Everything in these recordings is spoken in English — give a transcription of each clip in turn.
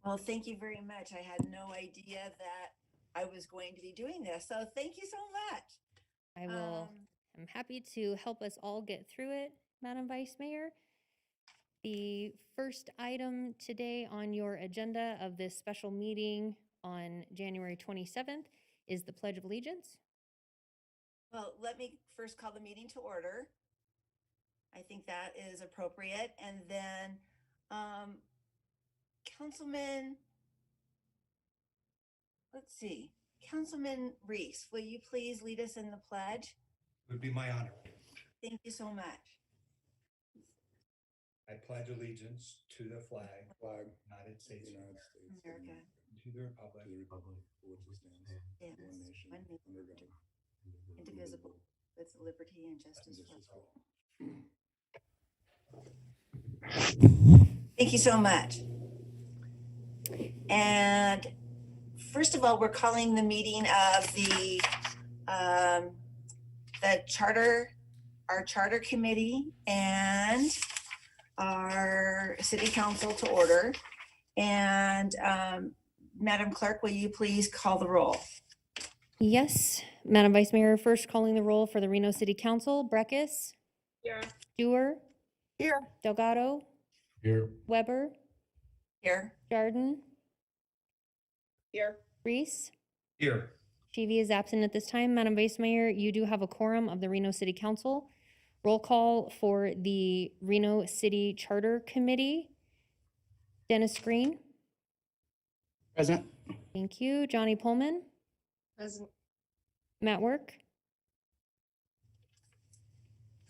Well, thank you very much. I had no idea that I was going to be doing this. So thank you so much. I will. I'm happy to help us all get through it, Madam Vice Mayor. The first item today on your agenda of this special meeting on January 27th is the Pledge of Allegiance. Well, let me first call the meeting to order. I think that is appropriate. And then Councilman Reese, will you please lead us in the pledge? It would be my honor. Thank you so much. I pledge allegiance to the flag, United States of America, to the republic, for which it stands, yes, one nation, one nation, under God, indivisible, with liberty and justice for all. Thank you so much. And first of all, we're calling the meeting of the charter committee and our city council to order. And Madam Clerk, will you please call the roll? Yes, Madam Vice Mayor, first calling the roll for the Reno City Council. Breckus. Here. Dewar. Here. Delgado. Here. Weber. Here. Jordan. Here. Reese. Here. Shivi is absent at this time. Madam Vice Mayor, you do have a quorum of the Reno City Council. Roll call for the Reno City Charter Committee. Dennis Green. Present. Thank you. Johnny Pullman. Present. Matt Work.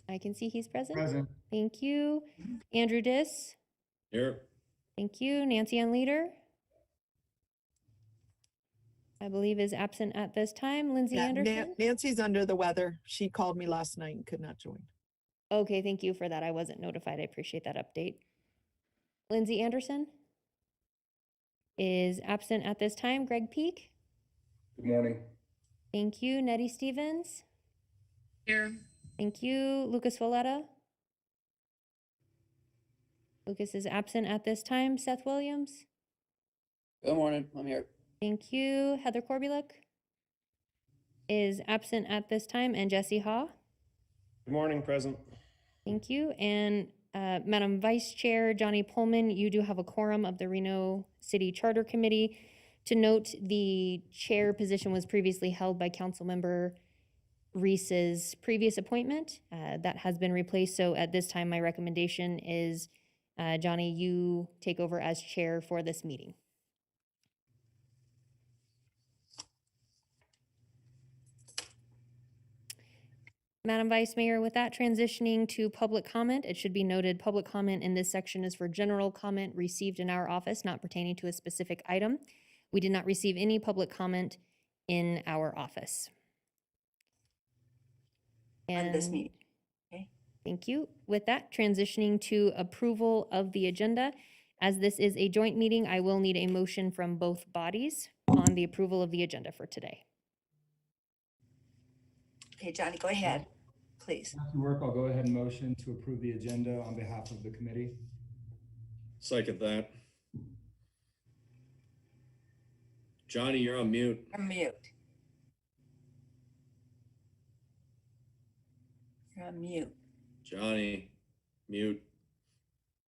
I can see he's present. Present. Thank you. Andrew Diss. Here. Thank you. Nancy Ann Leader. I believe is absent at this time. Lindsay Anderson. Nancy's under the weather. She called me last night and could not join. Okay, thank you for that. I wasn't notified. I appreciate that update. Lindsay Anderson is absent at this time. Greg Peak. Good morning. Thank you. Nettie Stevens. Here. Thank you. Lucas Valletta. Lucas is absent at this time. Seth Williams. Good morning, I'm here. Thank you. Heather Korbulik is absent at this time. And Jesse Haw. Good morning, present. Thank you. And Madam Vice Chair Johnny Pullman, you do have a quorum of the Reno City Charter Committee. To note, the chair position was previously held by Councilmember Reese's previous appointment. That has been replaced. So at this time, my recommendation is, Johnny, you take over as chair for this meeting. Madam Vice Mayor, with that transitioning to public comment, it should be noted public comment in this section is for general comment received in our office, not pertaining to a specific item. We did not receive any public comment in our office. On this meeting. Okay. Thank you. With that, transitioning to approval of the agenda. As this is a joint meeting, I will need a motion from both bodies on the approval of the agenda for today. Okay, Johnny, go ahead, please. After work, I'll go ahead and motion to approve the agenda on behalf of the committee. Second that. Johnny, you're on mute. You're mute. You're on mute. Johnny, mute.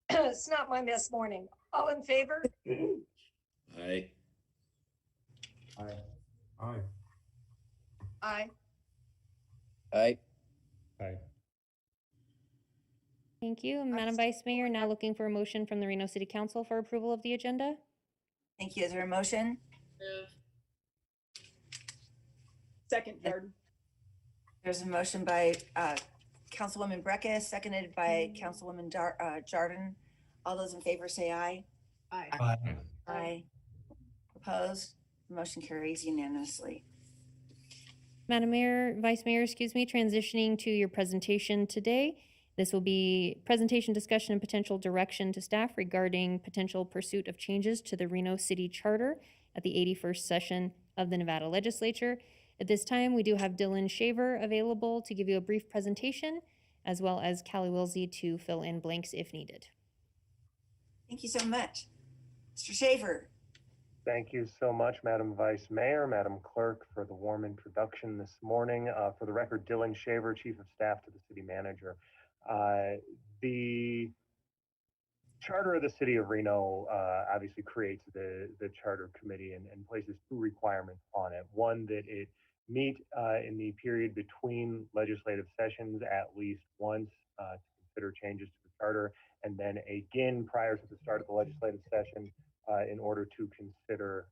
It's not my miss morning. All in favor? Aye. Aye. Aye. Aye. Aye. Aye. Thank you. Madam Vice Mayor, now looking for a motion from the Reno City Council for approval of the agenda. Thank you. Is there a motion? Second, Jordan. There's a motion by Councilwoman Breckus, seconded by Councilwoman Jordan. All those in favor say aye. Aye. Aye. Aye. Opposed? Motion carries unanimously. Madam Mayor, Vice Mayor, excuse me, transitioning to your presentation today. This will be presentation, discussion, and potential direction to staff regarding potential pursuit of changes to the Reno City Charter at the 81st session of the Nevada Legislature. At this time, we do have Dylan Shaver available to give you a brief presentation, as well as Callie Wilsey to fill in blanks if needed. Thank you so much. Mr. Shaver, Thank you so much, Madam Vice Mayor, Madam Clerk, for the warm introduction this morning. For the record, Dylan Shaver, Chief of Staff to the City Manager. The Charter of the City of Reno obviously creates the Charter Committee and places two requirements on it. One, that it meet in the period between legislative sessions at least once to consider changes to the Charter, and then again prior to the start of the legislative session in order to consider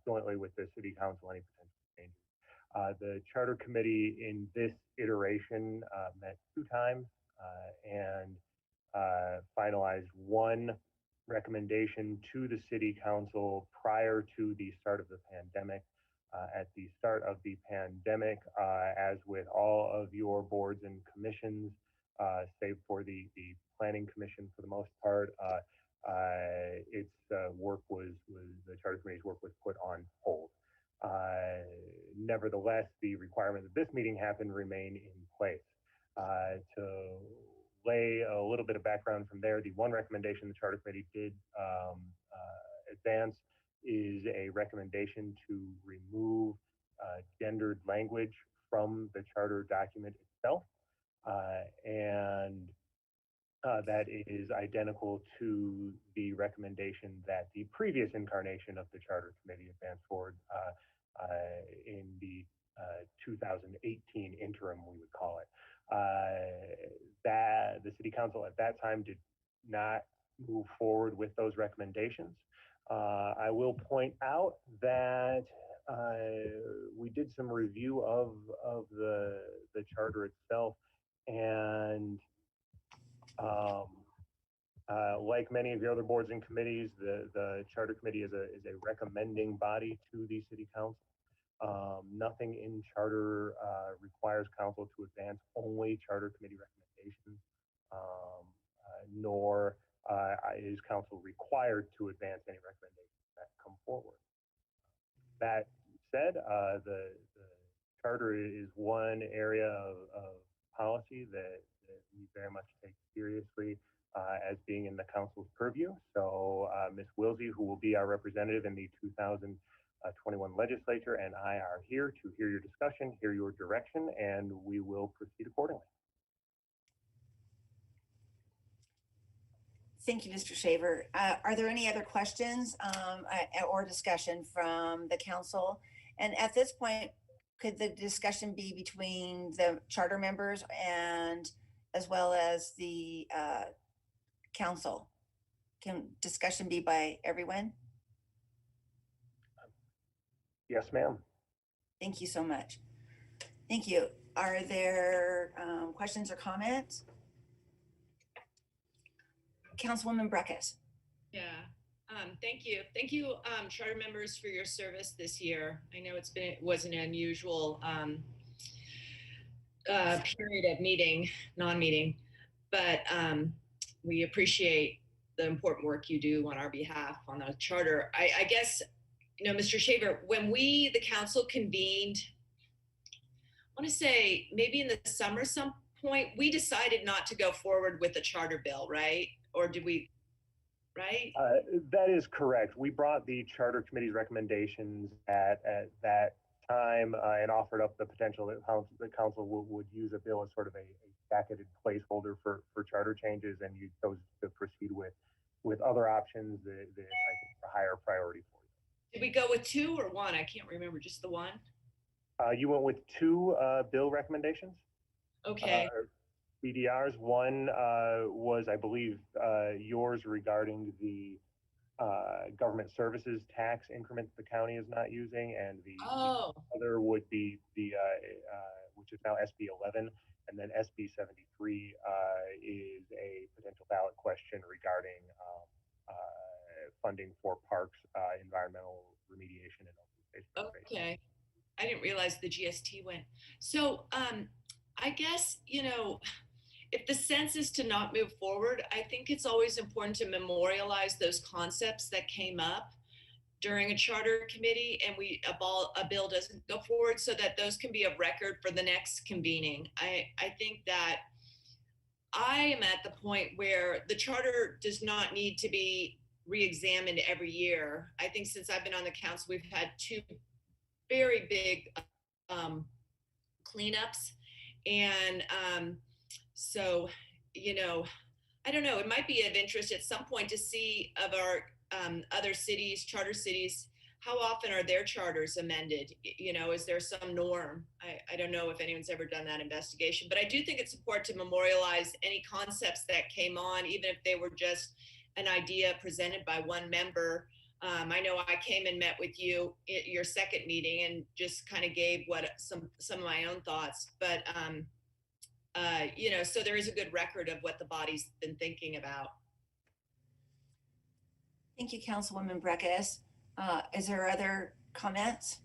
jointly with the City Council any potential changes. The Charter Committee in this iteration met 2 times and finalized one recommendation to the City Council prior to the start of the pandemic. At the start of the pandemic, as with all of your boards and commissions, save for the Planning Commission for the most part, its work was the Charter Committee's work was put on hold. Nevertheless, the requirement that this meeting happen remain in place. To lay a little bit of background from there, the one recommendation the Charter Committee did advance is a recommendation to remove gendered language from the charter document itself. And that is identical to the recommendation that the previous incarnation of the Charter Committee advanced forward in the 2018 interim, we would call it. That the City Council at that time did not move forward with those recommendations. I will point out that we did some review of the charter itself, and like many of the other boards and committees, the Charter Committee is a recommending body to the City Council. Nothing in charter requires council to advance only Charter Committee recommendations, nor is council required to advance any recommendations that come forward. That said, the charter is one area of policy that we very much take seriously as being in the council's purview. So Ms. Wilsey, who will be our representative in the 2021 legislature, and I are here to hear your discussion, hear your direction, and we will proceed accordingly. Thank you, Mr. Shaver. Are there any other questions or discussion from the council? And at this point, could the discussion be between the charter members and as well as the council? Can discussion be by everyone? Yes, ma'am. Thank you so much. Thank you. Are there questions or comments? Councilwoman Breckus. Yeah, thank you. Thank you, charter members, for your service this year. I know it was an unusual period of non-meeting, but we appreciate the important work you do on our behalf on the charter. I guess, you know, Mr. Shaver, when we, the council, convened, I want to say maybe in the summer some point, we decided not to go forward with the charter bill, right? Or did we, right? That is correct. We brought the Charter Committee's recommendations at that time and offered up the potential that the council would use a bill as sort of a bracketed placeholder for charter changes, and you chose to proceed with other options that I think are higher priority for you. Did we go with 2 or 1? I can't remember, just the 1? You went with 2 bill recommendations. Okay. BDRs. One was, I believe, yours regarding the government services tax increment the county is not using, and the other would be the which is now SB 11, and then SB 73 is a potential ballot question regarding funding for parks, environmental remediation, and open space preservation. Okay, I didn't realize the GST went. So I guess, you know, if the sense is to not move forward, I think it's always important to memorialize those concepts that came up during a charter committee and a bill doesn't go forward, so that those can be a record for the next convening. I think that I am at the point where the charter does not need to be re-examined every year. I think since I've been on the council, we've had 2 very big cleanups. And so, I don't know, it might be of interest at some point to see of our other cities, charter cities, how often are their charters amended? Is there some norm? I don't know if anyone's ever done that investigation, but I do think it's important to memorialize any concepts that came on, even if they were just an idea presented by one member. I know I came and met with you at your second meeting and just kind of gave some of my own thoughts, but so there is a good record of what the body's been thinking about. Thank you, Councilwoman Breckus. Is there other comments?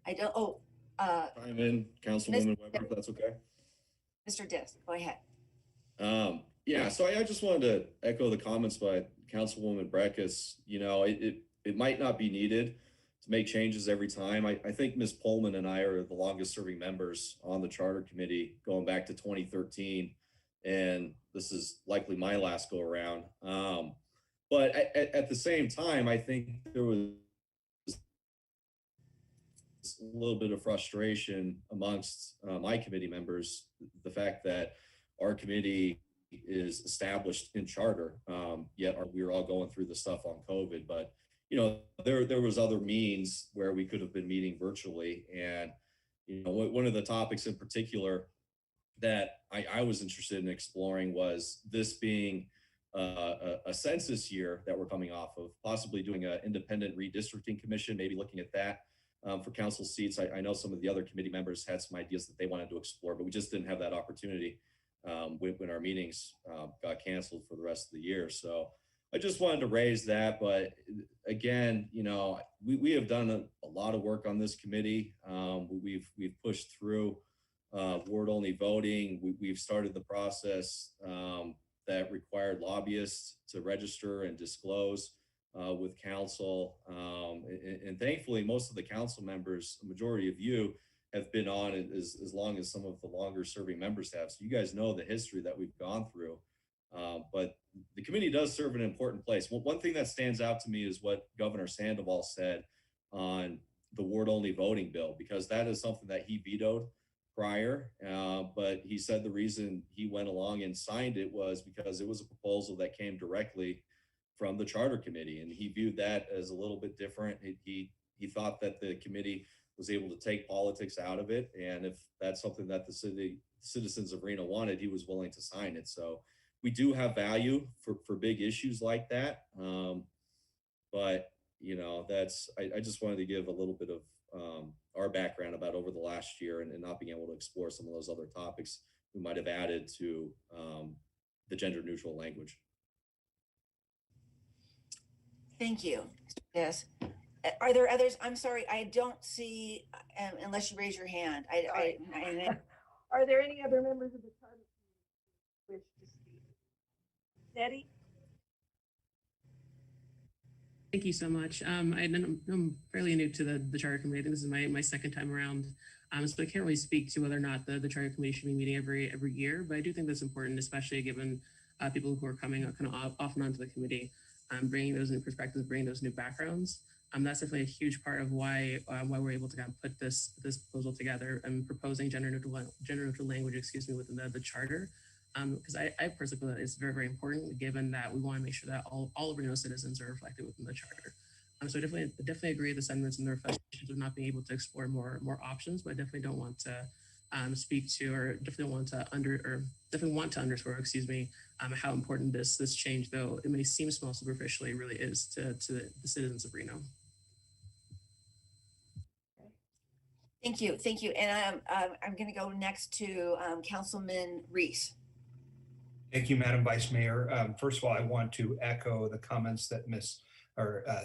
I don't, Chime in, Councilwoman Weber, if that's okay. Mr. Dis, go ahead. Yeah, so I just wanted to echo the comments by Councilwoman Breckus. It might not be needed to make changes every time. I think Ms. Pullman and I are the longest serving members on the Charter Committee going back to 2013. And this is likely my last go around. But at the same time, I think there was a little bit of frustration amongst my committee members, the fact that our committee is established in charter, yet we were all going through the stuff on COVID. But there was other means where we could have been meeting virtually. And one of the topics in particular that I was interested in exploring was this being a census year that we're coming off of, possibly doing an independent redistricting commission, maybe looking at that for council seats. I know some of the other committee members had some ideas that they wanted to explore, but we just didn't have that opportunity when our meetings got canceled for the rest of the year. So I just wanted to raise that. But again, we have done a lot of work on this committee. We've pushed through word only voting. We've started the process that required lobbyists to register and disclose with council. And thankfully, most of the council members, the majority of you, have been on as long as some of the longer serving members have. So you guys know the history that we've gone through. But the committee does serve an important place. Well, one thing that stands out to me is what Governor Sandoval said on the word only voting bill, because that is something that he vetoed prior. But he said the reason he went along and signed it was because it was a proposal that came directly from the Charter Committee. And he viewed that as a little bit different. He thought that the committee was able to take politics out of it. And if that's something that the citizens of Reno wanted, he was willing to sign it. So we do have value for big issues like that. But, I just wanted to give a little bit of our background about over the last year and not being able to explore some of those other topics we might have added to the gender neutral language. Thank you. Yes. Are there others? I'm sorry, I don't see, unless you raise your hand. Are there any other members of the charter committee who wish to speak? Nettie? Thank you so much. I'm fairly new to the Charter Committee. I think this is my second time around. So I can't really speak to whether or not the Charter Committee should be meeting every year, but I do think that's important, especially given people who are coming kind of off and onto the committee, bringing those new perspectives, bringing those new backgrounds. That's definitely a huge part of why we're able to kind of put this proposal together and proposing gender neutral language, within the charter. Because I personally feel that it's very, very important, given that we want to make sure that all of Reno citizens are reflected within the charter. So I definitely agree with the sentiments and the reflections of not being able to explore more options, but I definitely don't want to speak to, or definitely want to underscore, how important this change, though it may seem small superficially, really is to the citizens of Reno. Thank you. And I'm going to go next to Councilman Reese. Thank you, Madam Vice Mayor. First of all, I want to echo the comments that Ms.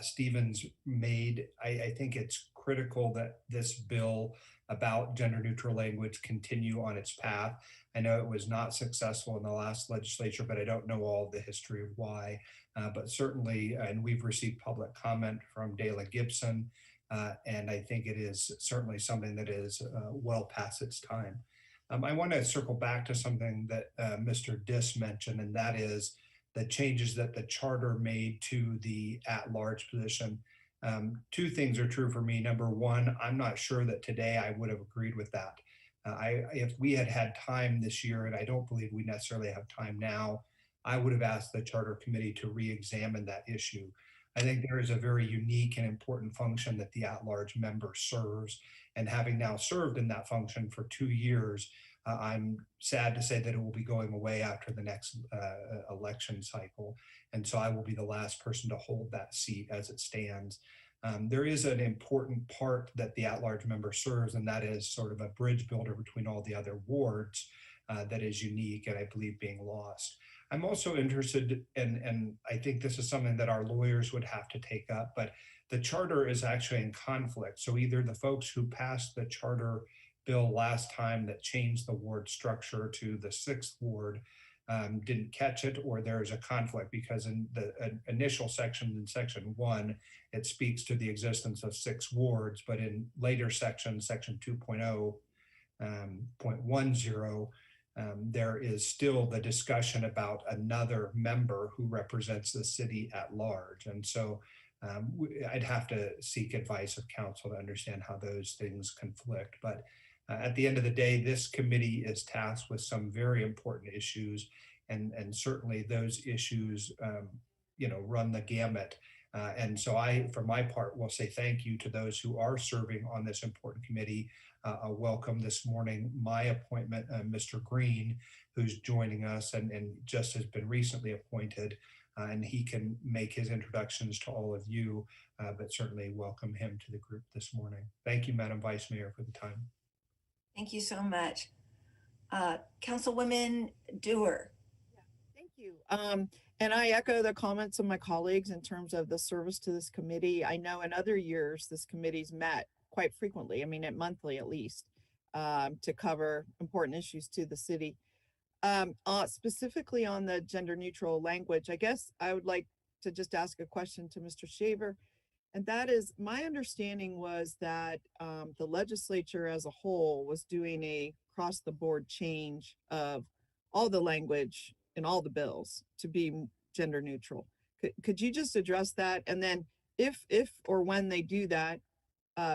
Stevens made. I think it's critical that this bill about gender neutral language continue on its path. I know it was not successful in the last legislature, but I don't know all the history of why. But certainly, and we've received public comment from Dayla Gibson, and I think it is certainly something that is well past its time. I want to circle back to something that Mr. Dis mentioned, and that is the changes that the charter made to the at-large position. Two things are true for me. Number one, I'm not sure that today I would have agreed with that. If we had had time this year, and I don't believe we necessarily have time now, I would have asked the charter committee to re-examine that issue. I think there is a very unique and important function that the at-large member serves. And having now served in that function for 2 years, I'm sad to say that it will be going away after the next election cycle. And so I will be the last person to hold that seat as it stands. There is an important part that the at-large member serves, and that is sort of a bridge builder between all the other wards that is unique and I believe being lost. I'm also interested, and I think this is something that our lawyers would have to take up, but the charter is actually in conflict. So either the folks who passed the charter bill last time that changed the ward structure to the 6th ward didn't catch it, or there's a conflict because in the initial section, in section 1, it speaks to the existence of 6 wards, but in later sections, section 2.0.10, there is still the discussion about another member who represents the city at large. And so I'd have to seek advice of counsel to understand how those things conflict. But at the end of the day, this committee is tasked with some very important issues, and certainly those issues, run the gamut. And so I, for my part, will say thank you to those who are serving on this important committee. I welcome this morning my appointment, Mr. Green, who's joining us and just has been recently appointed, and he can make his introductions to all of you, but certainly welcome him to the group this morning. Thank you, Madam Vice Mayor, for the time. Thank you so much. Councilwoman Dewar. Thank you. And I echo the comments of my colleagues in terms of the service to this committee. I know in other years, this committee's met quite frequently, monthly at least, to cover important issues to the city. Specifically on the gender neutral language, I guess I would like to just ask a question to Mr. Shaver. And that is, my understanding was that the legislature as a whole was doing a across the board change of all the language in all the bills to be gender neutral. Could you just address that? And then if or when they do that,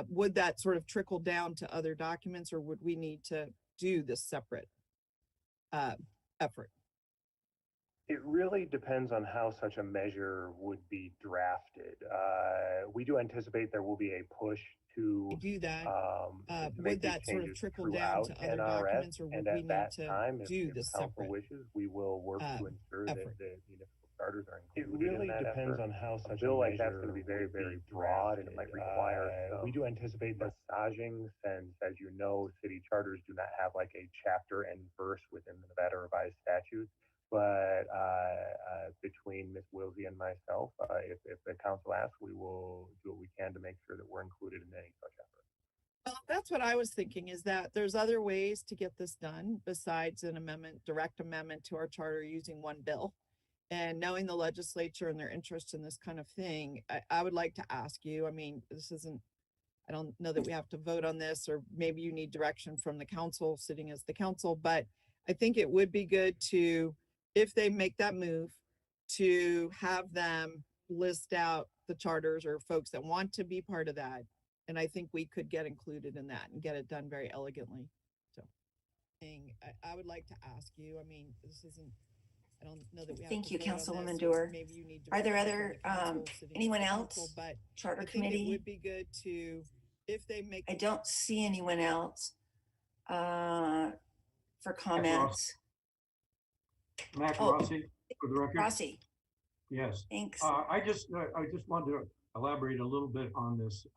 would that sort of trickle down to other documents, or would we need to do this separate effort? It really depends on how such a measure would be drafted. We do anticipate there will be a push to do that. Would that sort of trickle down to other documents, or would we need to do this separate? Wishes, we will work to ensure that the municipal charters are included. It really in that depends effort. on how such a bill like that's going to be very, very broad, and it might require. We do anticipate massaging, since, as you know, city charters do not have like a chapter and verse within the Nevada revised statutes. But between Ms. Wilsey and myself, if the council asks, we will do what we can to make sure that we're included in any such effort. Well, that's what I was thinking, is that there's other ways to get this done besides an amendment, direct amendment to our charter using one bill. And knowing the legislature and their interest in this kind of thing, I would like to ask you, this isn't, I don't know that we have to vote on this, or maybe you need direction from the council sitting as the council, but I think it would be good to, if they make that move, to have them list out the charters or folks that want to be part of that. And I think we could get included in that and get it done very elegantly. So I would like to ask you, this isn't, I don't know that we have Thank to you, vote on Councilwoman this, Dewar. maybe you need Are there direction other, from the council sitting anyone as the else? council, but Charter I think committee? it would be good to, if they make. I don't see anyone else for comments. Mac Oh, Rossi, for the record. Rossi, Yes. thanks. I just wanted to elaborate a little bit on this,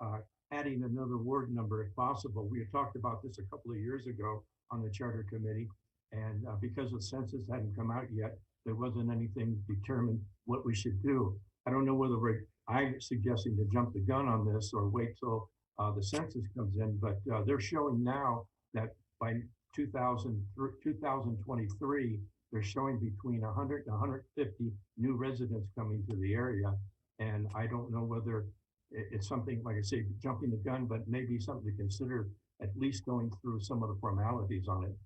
adding another word number if possible. We had talked about this a couple of years ago on the charter committee, and because the census hadn't come out yet, there wasn't anything determined what we should do. I don't know whether I'm suggesting to jump the gun on this or wait till the census comes in, but they're showing now that by 2023, they're showing between 100 and 150 new residents coming to the area. And I don't know whether it's something, like I say, jumping the gun, but maybe something to consider, at least going through some of the formalities on it.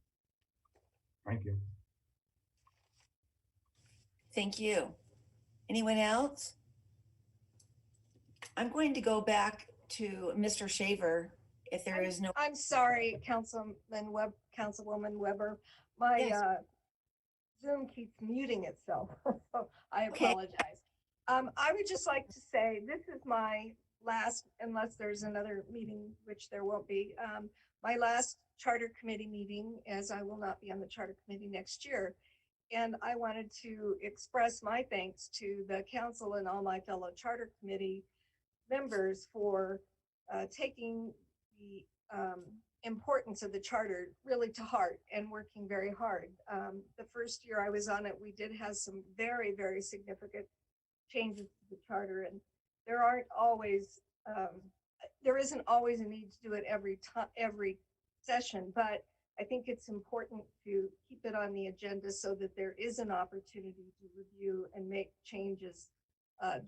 Thank you. thank you. Anyone else? I'm going to go back to Mr. Shaver if there is no. I'm sorry, Councilwoman Weber. My Yes. Zoom keeps muting itself, so I Okay. apologize. I would just like to say this is my last, unless there's another meeting, which there won't be, my last charter committee meeting, as I will not be on the charter committee next year. And I wanted to express my thanks to the council and all my fellow charter committee members for taking the importance of the charter really to heart and working very hard. The first year I was on it, we did have some very, very significant changes to the charter, and there aren't always, there isn't always a need to do it every session, but I think it's important to keep it on the agenda so that there is an opportunity to review and make changes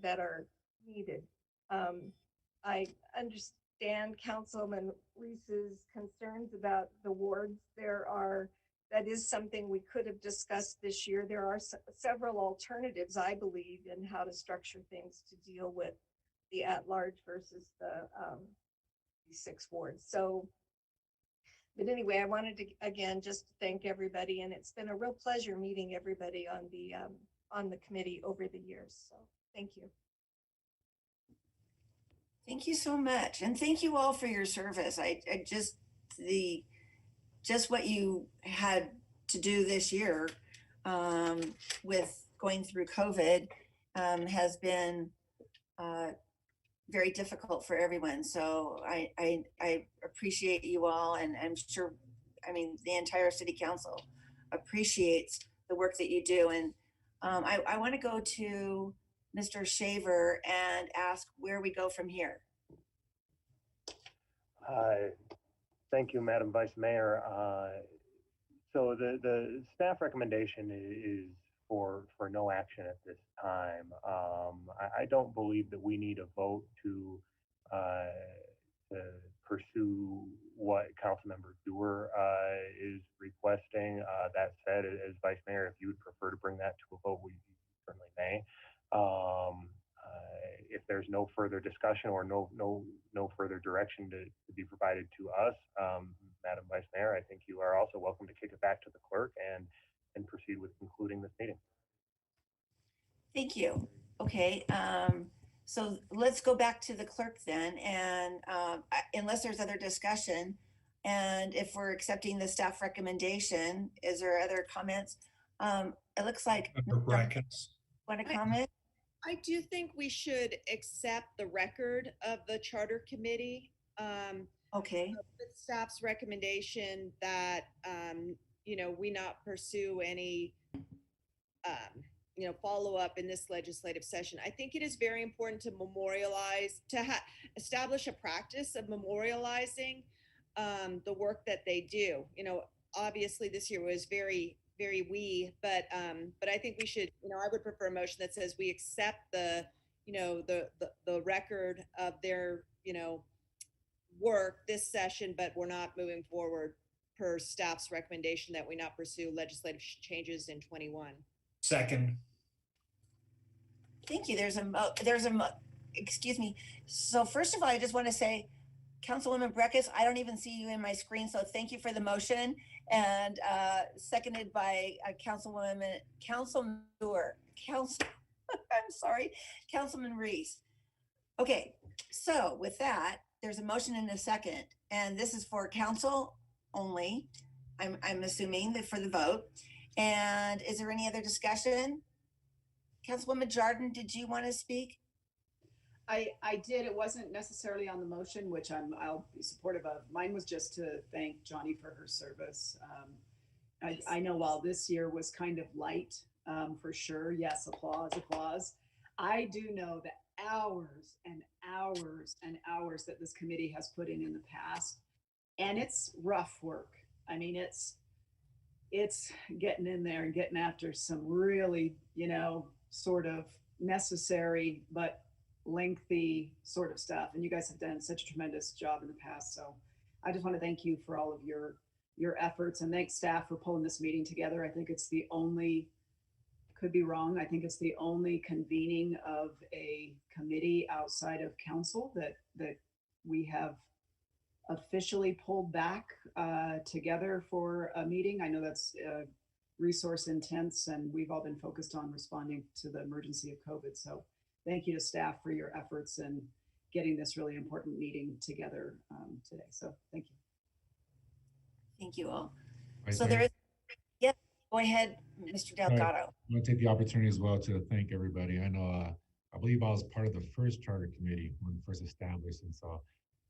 that are needed. I understand Councilman Reese's concerns about the wards. That is something we could have discussed this year. There are several alternatives, I believe, in how to structure things to deal with the at-large versus the 6 wards. So, but anyway, I wanted to, again, just thank everybody, and it's been a real pleasure meeting everybody on the committee over the years. So thank you. Thank you so much. And thank you all for your service. I just what you had to do this year with going through COVID has been very difficult for everyone. So I appreciate you all, and I'm sure, I mean, the entire city council appreciates the work that you do. And I want to go to Mr. Shaver and ask where we go from here. Thank you, Madam Vice Mayor. So the staff recommendation is for no action at this time. I don't believe that we need a vote to pursue what Councilmember Dewar is requesting. That said, as Vice Mayor, if you would prefer to bring that to a vote, we certainly may. If there's no further discussion or no further direction to be provided to us, Madam Vice Mayor, I think you are also welcome to kick it back to the clerk and proceed with concluding this meeting. Thank you. Okay, so let's go back to the clerk then, and unless there's other discussion, and if we're accepting the staff recommendation, is there other comments? It looks like. Want to comment? I do think we should accept the record of the charter committee. Okay. With staff's recommendation that, we not pursue any, follow up in this legislative session. I think it is very important to memorialize, establish a practice of memorializing the work that they do. Obviously this year was very but I think we should, I would prefer a motion that says we accept the record of their, work this session, but we're not moving forward per staff's recommendation that we not pursue legislative changes in 21. Second. Thank you. Excuse me. So first of all, I just want to say, Councilwoman Breckus, I don't even see you in my screen, so thank you for the motion. And seconded by Councilman Reese. Okay, so with that, there's a motion and a second, and this is for council only. I'm assuming that for the vote. And is there any other discussion? Councilwoman Jordan, did you want to speak? I did. It wasn't necessarily on the motion, which I'll be supportive of. Mine was just to thank Johnny for her service. I know while this year was kind of light, for sure. Yes, applause. I do know that hours and hours and hours that this committee has put in the past, and it's rough work. I mean, it's getting in there and getting after some really, sort of necessary, but lengthy sort of stuff. And you guys have done such a tremendous job in the past. So I just want to thank you for all of your efforts, and thanks staff for pulling this meeting together. I think it's the only could be wrong. I think it's the only convening of a committee outside of council that we have officially pulled back together for a meeting. I know that's resource intense, and we've all been focused on responding to the emergency of COVID. So thank you to staff for your efforts in getting this really important meeting together today. So thank you. Thank you all. Vice So Mayor? there is, yes, go ahead, Mr. Delgado. I'm going to take the opportunity as well to thank everybody. I know, I believe I was part of the first charter committee when first established, and so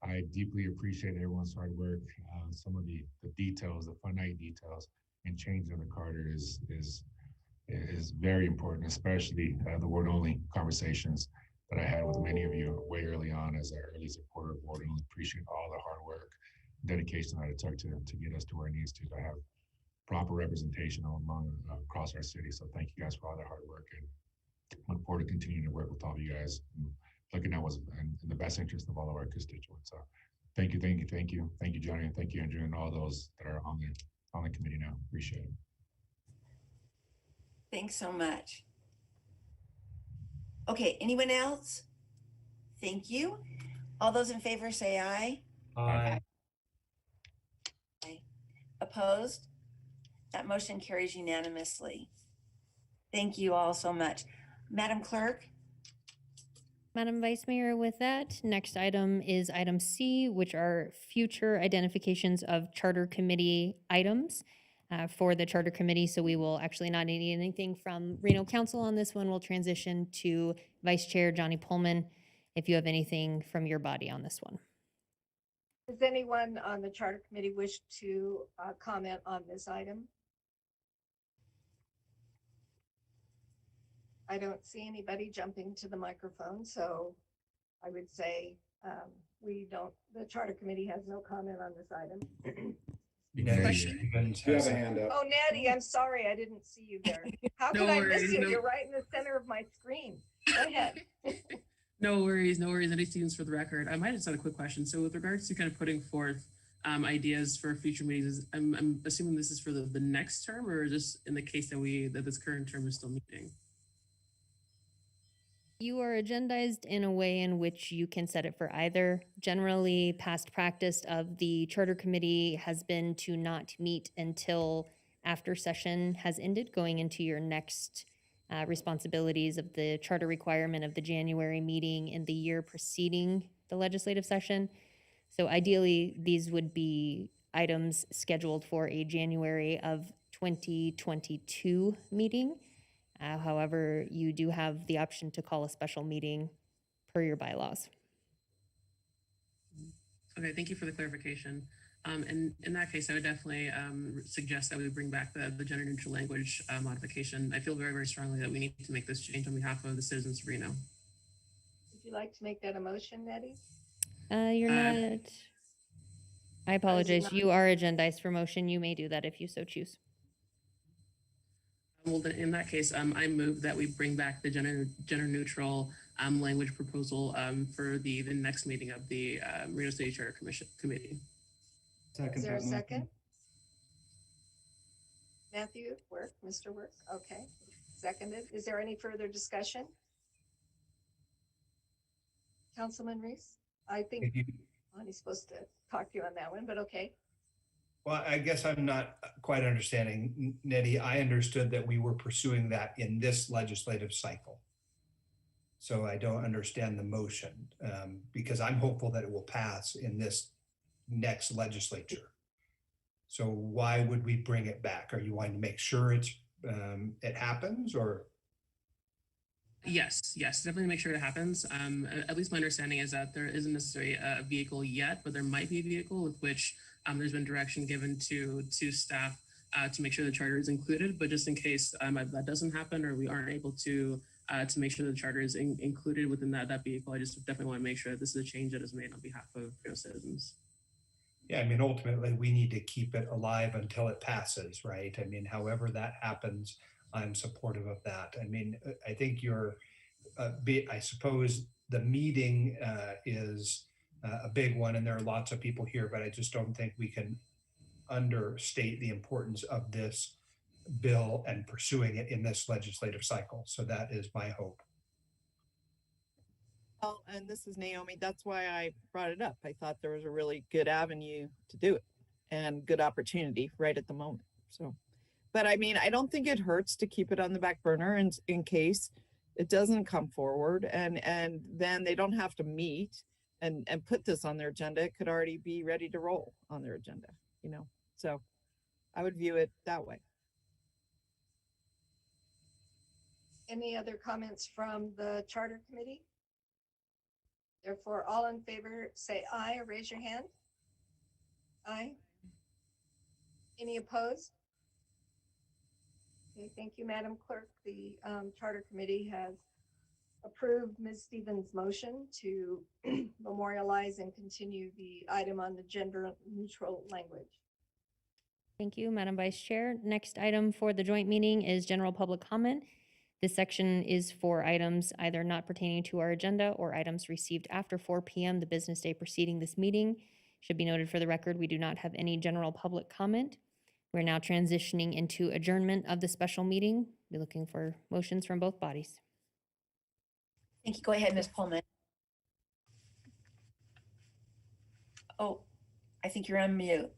I deeply appreciate everyone's hard work. Some of the details, the finite details, and changing the charter is very important, especially the word only conversations that I had with many of you way early on as an early supporter of word only. Appreciate all the hard work, dedication that it took to get us to where it needs to have proper representation across our city. So thank you guys for all the hard work, and look forward to continuing to work with all of you guys, looking at what's in the best interest of all of our constituents. So thank you, Johnny, and thank you, Andrew, and all those that are on the committee now. Appreciate it. Thanks so much. Okay, anyone else? Thank you. All those in favor say aye. Aye. Aye. Opposed? That motion carries unanimously. Thank you all so much. Madam Clerk? Madam Vice Mayor, with that, next item is item C, which are future identifications of charter committee items for the charter committee. So we will actually not need anything from Reno Council on this one. We'll transition to Vice Chair Johnny Pullman if you have anything from your body on this one. Does anyone on the charter committee wish to comment on this item? I don't see anybody jumping to the microphone, so I would say the charter committee has no comment on this item. You have a hand up. Oh, Natty, I'm sorry, I didn't see you there. How could I miss you? You're right in the center of my screen. Go ahead. No worries. Any students for the record. I might just have a quick question. So with regards to kind of putting forth ideas for future meetings, I'm assuming this is for the next term, or just in the case that this current term is still meeting? You are agendized in a way in which you can set it for either. Generally, past practice of the charter committee has been to not meet until after session has ended, going into your next responsibilities of the charter requirement of the January meeting in the year preceding the legislative session. So ideally, these would be items scheduled for a January of 2022 meeting. However, you do have the option to call a special meeting per your bylaws. Okay, thank you for the clarification. And in that case, I would definitely suggest that we bring back the gender neutral language modification. I feel very, very strongly that we need to make this change on behalf of the citizens of Reno. Would you like to make that a motion, Nettie? You're not. I apologize. You are agendized for motion. You may do that if you so choose. Well, then in that case, I move that we bring back the gender neutral language proposal for the next meeting of the Reno City Charter Committee. Second. Is there a second? Matthew, Mr. Work, okay. Seconded. Is there any further discussion? Councilman Reese? I think Bonnie's supposed to talk to you on that one, but okay. Well, I guess I'm not quite understanding, Nettie. I understood that we were pursuing that in this legislative cycle. So I don't understand the motion because I'm hopeful that it will pass in this next legislature. So why would we bring it back? Are you wanting to make sure it happens, or? Yes, definitely make sure it happens. At least my understanding is that there isn't necessarily a vehicle yet, but there might be a vehicle with which there's been direction given to staff to make sure the charter is included. But just in case that doesn't happen, or we aren't able to make sure the charter is included within that vehicle, I just definitely want to make sure that this is a change that is made on behalf of citizens. Yeah, I mean, ultimately, we need to keep it alive until it passes, right? I mean, however that happens, I'm supportive of that. I mean, I think I suppose the meeting is a big one, and there are lots of people here, but I just don't think we can understate the importance of this bill and pursuing it in this legislative cycle. So that is my hope. Well, and this is Naomi. That's why I brought it up. I thought there was a really good avenue to do it and good opportunity right at the moment. So, but I mean, I don't think it hurts to keep it on the back burner in case it doesn't come forward, and then they don't have to meet and put this on their agenda. It could already be ready to roll on their agenda, you know? So I would view it that way. Any other comments from the Charter Committee? Therefore, all in favor, say aye or raise your hand. Aye. Any opposed? Okay, thank you, Madam Clerk. The Charter Committee has approved Ms. Stevens' motion to memorialize and continue the item on the gender neutral language. Thank you, Madam Vice Chair. Next item for the joint meeting is general public comment. This section is for items either not pertaining to our agenda or items received after 4 p.m. the business day preceding this meeting. Should be noted for the record, we do not have any general public comment. We're now transitioning into adjournment of the special meeting. Be looking for motions from both bodies. Thank you. Go ahead, Ms. Pullman. Oh, I think you're on mute.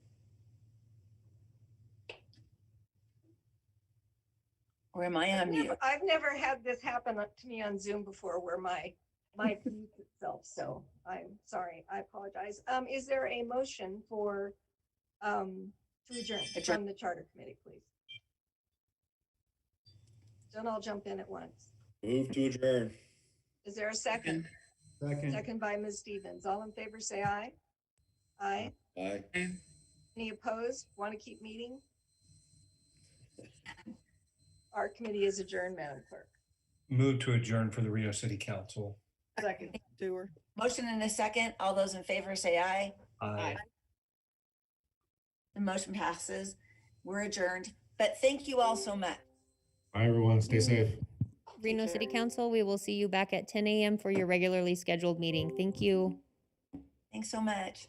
Or am I on mute? I've never had this happen to me on Zoom before where my mutes itself. So I'm sorry. I apologize. Is there a motion for to adjourn from the Charter Committee, please? Don't all jump in at once. Move to adjourn. Is there a second? Second. Second by Ms. Stevens. All in favor, say aye. Aye. Aye. Any opposed? Want to keep meeting? Our committee is adjourned, Madam Clerk. Move to adjourn for the Reno City Council. Second, doer. Motion and a second. All those in favor say aye. Aye. The motion passes. We're adjourned. But thank you all so much. Bye, everyone. Stay safe. Reno City Council, we will see you back at 10 a.m. for your regularly scheduled meeting. Thank you. Thanks so much.